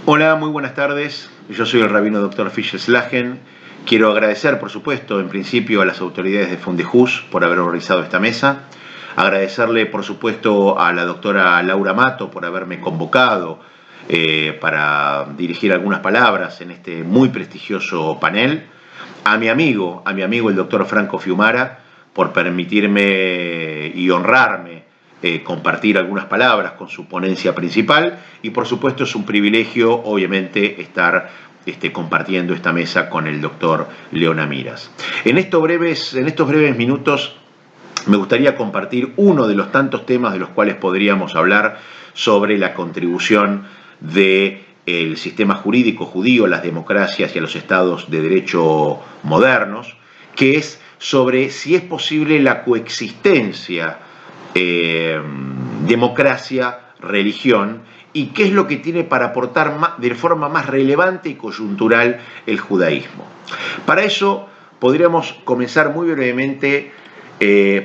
Hola, muy buenas tardes. Yo soy el rabino Dr. Fischer Slagen. Quiero agradecer, por supuesto, en principio a las autoridades de Fundejus por haber organizado esta mesa. Agradecerle, por supuesto, a la doctora Laura Mato por haberme convocado para dirigir algunas palabras en este muy prestigioso panel. A mi amigo el doctor Franco Fiumara, por permitirme y honrarme compartir algunas palabras con su ponencia principal, y por supuesto es un privilegio, obviamente, estar compartiendo esta mesa con el doctor León Amiras. En estos breves minutos me gustaría compartir uno de los tantos temas de los cuales podríamos hablar sobre la contribución del sistema jurídico judío a las democracias y a los estados de derecho modernos, que es sobre si es posible la coexistencia democracia-religión y qué es lo que tiene para aportar de forma más relevante y coyuntural el judaísmo. Para eso podríamos comenzar muy brevemente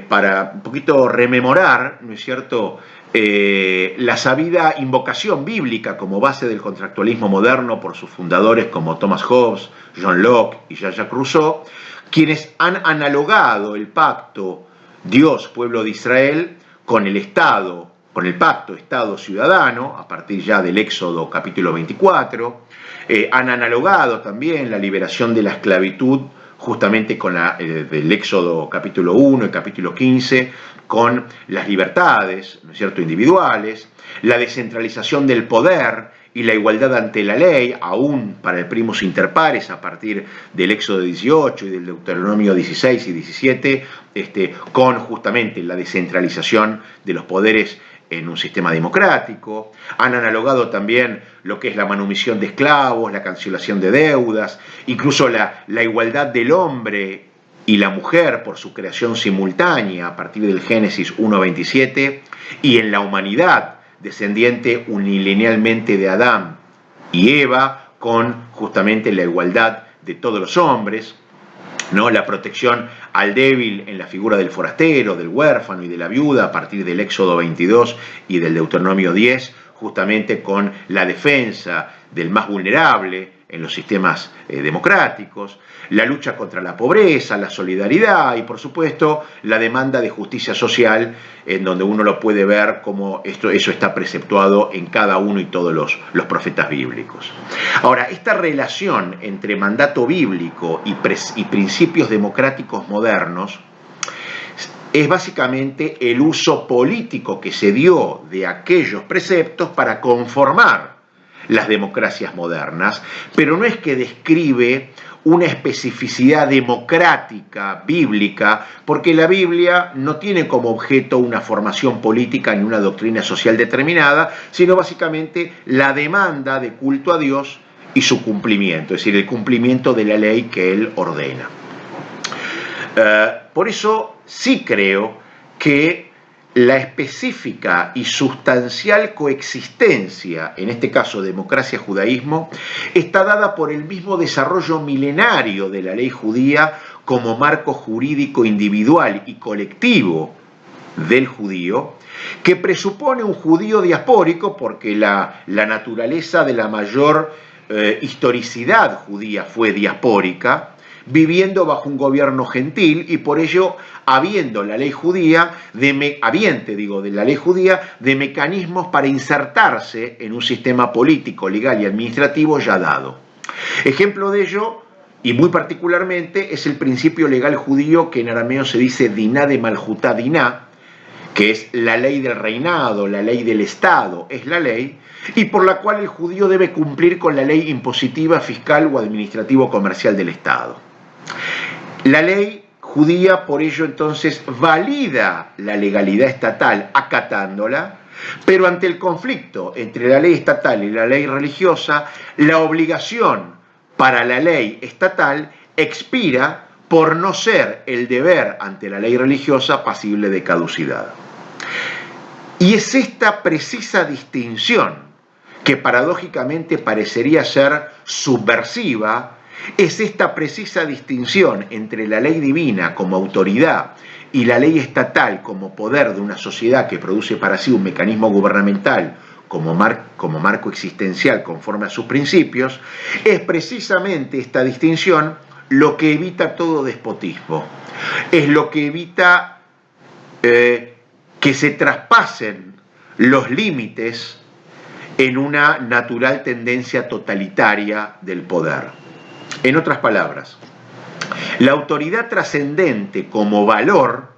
para un poquito rememorar, ¿no es cierto?, la sabida invocación bíblica como base del contractualismo moderno por sus fundadores como Thomas Hobbes, John Locke y Jean-Jacques Rousseau, quienes han analogado el pacto Dios-Pueblo de Israel con el Estado, con el pacto Estado-Ciudadano, a partir ya del Éxodo capítulo 24, han analogado también la liberación de la esclavitud justamente con del Éxodo capítulo 1 y capítulo 15, con las libertades, ¿no es cierto?, individuales, la descentralización del poder y la igualdad ante la ley, aún para el primus inter pares, a partir del Éxodo 18 y del Deuteronomio 16 y 17, con justamente la descentralización de los poderes en un sistema democrático. Han analogado también lo que es la manumisión de esclavos, la cancelación de deudas, incluso la igualdad del hombre y la mujer por su creación simultánea a partir del Génesis 1:27, y en la humanidad descendiente unilinealmente de Adán y Eva, con justamente la igualdad de todos los hombres, ¿no? La protección al débil en la figura del forastero, del huérfano y de la viuda a partir del Éxodo 22 y del Deuteronomio 10, justamente con la defensa del más vulnerable en los sistemas democráticos, la lucha contra la pobreza, la solidaridad y, por supuesto, la demanda de justicia social, en donde uno lo puede ver como eso está preceptuado en cada uno y todos los profetas bíblicos. Ahora, esta relación entre mandato bíblico y principios democráticos modernos es básicamente el uso político que se dio de aquellos preceptos para conformar las democracias modernas, pero no es que describe una especificidad democrática bíblica, porque la Biblia no tiene como objeto una formación política ni una doctrina social determinada, sino básicamente la demanda de culto a Dios y su cumplimiento, es decir, el cumplimiento de la ley que Él ordena. Por eso sí creo que la específica y sustancial coexistencia, en este caso democracia-judaísmo, está dada por el mismo desarrollo milenario de la ley judía como marco jurídico individual y colectivo del judío, que presupone un judío diaspórico, porque la naturaleza de la mayor historicidad judía fue diaspórica, viviendo bajo un gobierno gentil, y por ello habiente la ley judía de mecanismos para insertarse en un sistema político, legal y administrativo ya dado. Ejemplo de ello, y muy particularmente, es el principio legal judío que en arameo se dice diná de malhutá diná, que es la ley del reinado, la ley del Estado, es la ley, y por la cual el judío debe cumplir con la ley impositiva, fiscal o administrativo-comercial del Estado. La ley judía, por ello, entonces, valida la legalidad estatal acatándola, pero ante el conflicto entre la ley estatal y la ley religiosa, la obligación para la ley estatal expira por no ser el deber ante la ley religiosa pasible de caducidad. Y es esta precisa distinción, que paradójicamente parecería ser subversiva, es esta precisa distinción entre la ley divina como autoridad y la ley estatal como poder de una sociedad que produce para sí un mecanismo gubernamental como marco existencial conforme a sus principios, es precisamente esta distinción lo que evita todo despotismo, es lo que evita que se traspasen los límites en una natural tendencia totalitaria del poder. En otras palabras, la autoridad trascendente como valor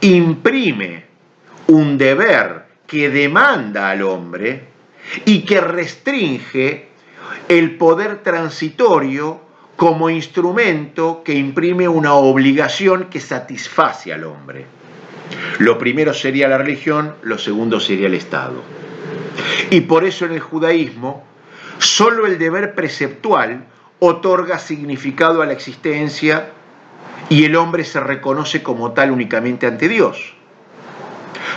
imprime un deber que demanda al hombre y que restringe el poder transitorio como instrumento que imprime una obligación que satisface al hombre. Lo primero sería la religión, lo segundo sería el Estado. Y por eso en el judaísmo, solo el deber preceptual otorga significado a la existencia y el hombre se reconoce como tal únicamente ante Dios.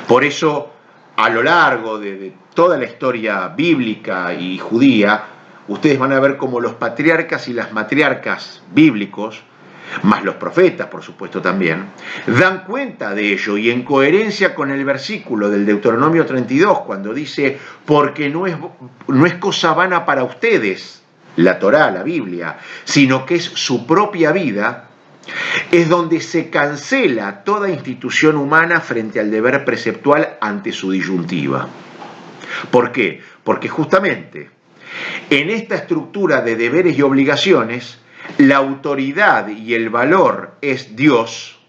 Por eso, a lo largo de toda la historia bíblica y judía, ustedes van a ver cómo los patriarcas y las matriarcas bíblicos, más los profetas, por supuesto también, dan cuenta de ello y en coherencia con el versículo del Deuteronomio 32, cuando dice, porque no es cosa vana para ustedes, la Torá, la Biblia, sino que es su propia vida, es donde se cancela toda institución humana frente al deber preceptual ante su disyuntiva. ¿Por qué? Porque justamente en esta estructura de deberes y obligaciones, la autoridad y el valor es Dios,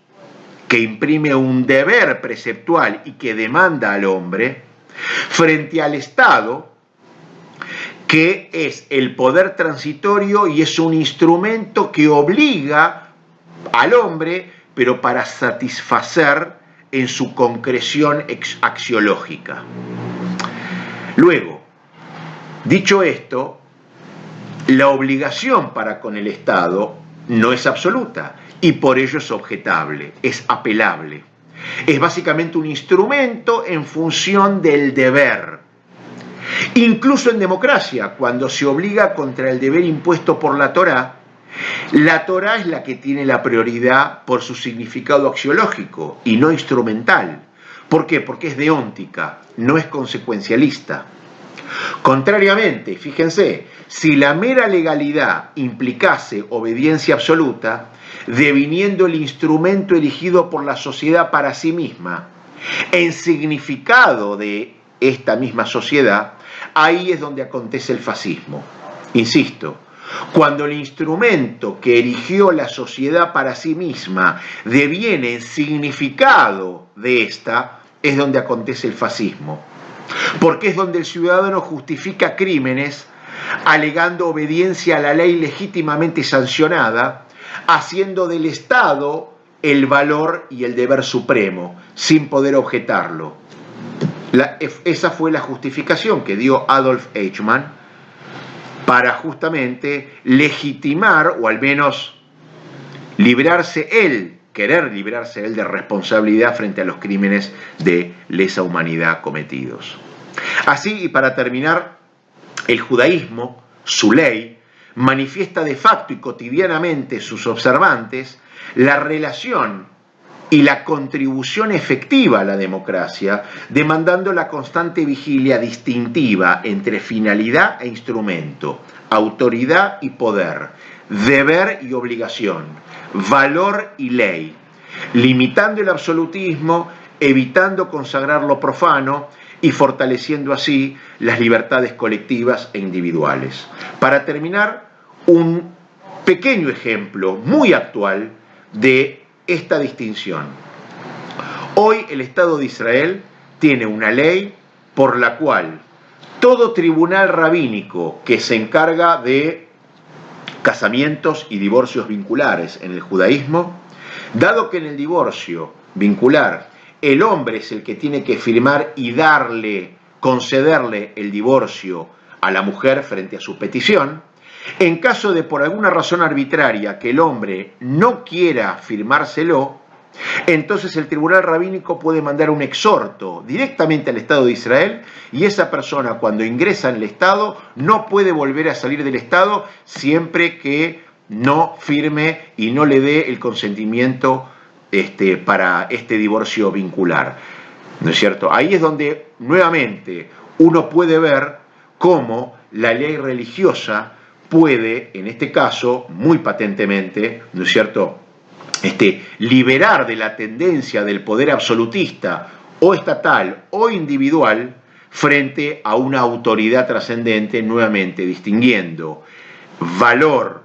que imprime un deber preceptual y que demanda al hombre, frente al Estado, que es el poder transitorio y es un instrumento que obliga al hombre, pero para satisfacer en su concreción axiológica. Luego, dicho esto, la obligación para con el Estado no es absoluta y por ello es objetable, es apelable. Es básicamente un instrumento en función del deber. Incluso en democracia, cuando se obliga contra el deber impuesto por la Torá es la que tiene la prioridad por su significado axiológico y no instrumental. ¿Por qué? Porque es deóntica, no es consecuencialista. Contrariamente, fíjense, si la mera legalidad implicase obediencia absoluta, deviniendo el instrumento elegido por la sociedad para sí misma, en significado de esta misma sociedad, ahí es donde acontece el fascismo. Insisto, cuando el instrumento que erigió la sociedad para sí misma deviene en significado de esta, es donde acontece el fascismo. Porque es donde el ciudadano justifica crímenes alegando obediencia a la ley legítimamente sancionada, haciendo del Estado el valor y el deber supremo, sin poder objetarlo. Esa fue la justificación que dio Adolf Eichmann para justamente legitimar, o al menos querer librarse él de responsabilidad frente a los crímenes de lesa humanidad cometidos. Así, y para terminar, el judaísmo, su ley, manifiesta de facto y cotidianamente sus observantes la relación y la contribución efectiva a la democracia, demandando la constante vigilia distintiva entre finalidad e instrumento, autoridad y poder, deber y obligación, valor y ley, limitando el absolutismo, evitando consagrar lo profano y fortaleciendo así las libertades colectivas e individuales. Para terminar, un pequeño ejemplo muy actual de esta distinción. Hoy el Estado de Israel tiene una ley por la cual todo tribunal rabínico que se encarga de casamientos y divorcios vinculares en el judaísmo, dado que en el divorcio vincular el hombre es el que tiene que firmar y concederle el divorcio a la mujer frente a su petición, en caso de por alguna razón arbitraria que el hombre no quiera firmárselo, entonces el tribunal rabínico puede mandar un exhorto directamente al Estado de Israel y esa persona cuando ingresa en el Estado no puede volver a salir del Estado siempre que no firme y no le dé el consentimiento para este divorcio vincular. ¿No es cierto? Ahí es donde nuevamente uno puede ver cómo la ley religiosa puede, en este caso, muy patentemente, ¿no es cierto?, liberar de la tendencia del poder absolutista o estatal o individual frente a una autoridad trascendente, nuevamente distinguiendo valor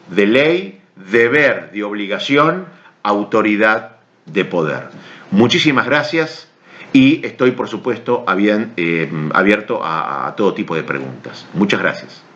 de ley, deber de obligación, autoridad de poder. Muchísimas gracias y estoy, por supuesto, abierto a todo tipo de preguntas. Muchas gracias.